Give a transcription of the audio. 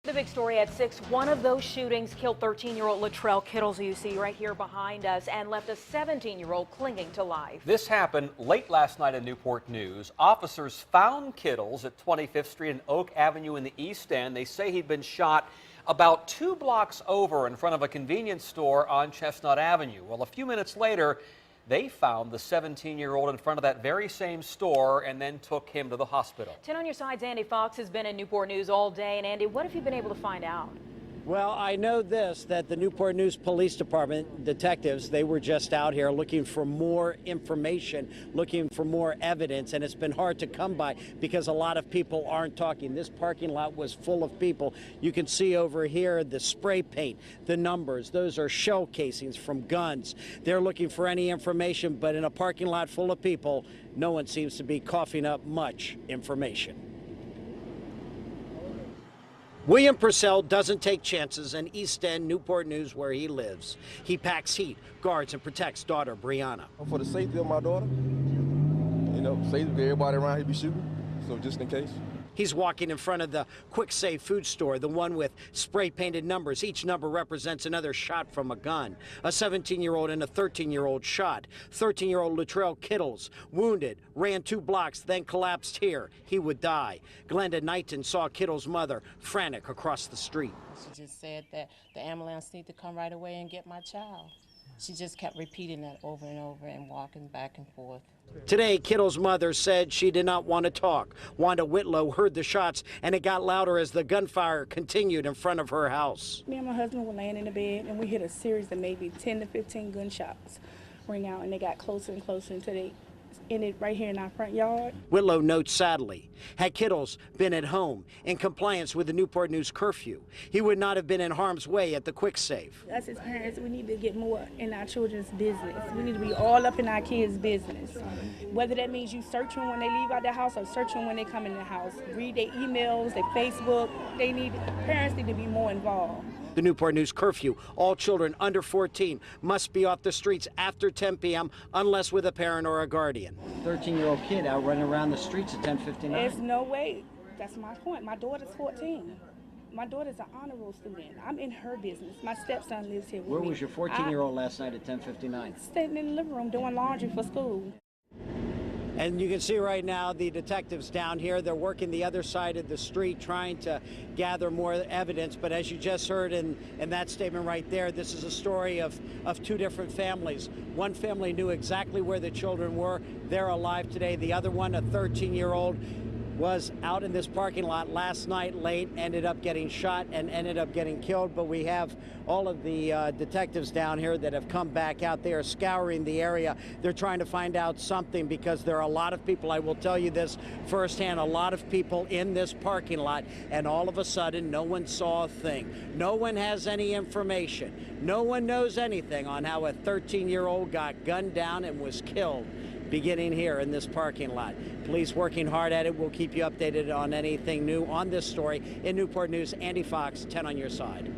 The big story at 6, one of those shootings killed 13-year-old Latrell Kittles, who you see right here behind us, and left a 17-year-old clinging to life. This happened late last night in Newport News. Officers found Kittles at 25th Street and Oak Avenue in the East End. They say he'd been shot about 2 blocks over in front of a convenience store on Chestnut Avenue. Well, a few minutes later, they found the 17-year-old in front of that very same store and then took him to the hospital. 10 on your side's Andy Fox has been in Newport News all day. And Andy, what have you been able to find out? Well, I know this, that the Newport News Police Department detectives, they were just out here looking for more information, looking for more evidence, and it's been hard to come by because a lot of people aren't talking. This parking lot was full of people. You can see over here the spray paint, the numbers. Those are shell casings from guns. They're looking for any information, but in a parking lot full of people, no one seems to be coughing up much information. William Purcell doesn't take chances in East End, Newport News, where he lives. He packs heat, guards, and protects daughter Brianna. For the safety of my daughter, safety of everybody around here be shooting, so just in case. He's walking in front of the Quick Save food store, the one with spray-painted numbers. Each number represents another shot from a gun. A 17-year-old and a 13-year-old shot. 13-year-old Latrell Kittles, wounded, ran 2 blocks, then collapsed here. He would die. Glenda Knighton saw Kittles' mother frantic across the street. She just said that the ambulance need to come right away and get my child. She just kept repeating that over and over and walking back and forth. Today, Kittles' mother said she did not want to talk. Wanda Whitlow heard the shots, and it got louder as the gunfire continued in front of her house. Me and my husband were laying in the bed, and we hit a series of maybe 10 to 15 gunshots ring out, and they got closer and closer until they ended right here in our front yard. Whitlow notes sadly, had Kittles been at home in compliance with the Newport News curfew, he would not have been in harm's way at the Quick Save. Us as parents, we need to get more in our children's business. We need to be all up in our kids' business. Whether that means you search them when they leave out the house or search them when they come in the house. Read their emails, their Facebook. Parents need to be more involved. The Newport News curfew, all children under 14 must be off the streets after 10 p.m. unless with a parent or a guardian. 13-year-old kid out running around the streets at 10:59. There's no way. That's my point. My daughter's 14. My daughter's an honor roll student. I'm in her business. My stepson lives here with me. Where was your 14-year-old last night at 10:59? Sitting in the living room doing laundry for school. And you can see right now the detectives down here, they're working the other side of the street trying to gather more evidence. But as you just heard in that statement right there, this is a story of 2 different families. One family knew exactly where the children were. They're alive today. The other one, a 13-year-old, was out in this parking lot last night late, ended up getting shot and ended up getting killed. But we have all of the detectives down here that have come back out. They are scouring the area. They're trying to find out something because there are a lot of people, I will tell you this firsthand, a lot of people in this parking lot, and all of a sudden no one saw a thing. No one has any information. No one knows anything on how a 13-year-old got gunned down and was killed, beginning here in this parking lot. Police working hard at it. We'll keep you updated on anything new on this story. In Newport News, Andy Fox, 10 on your side.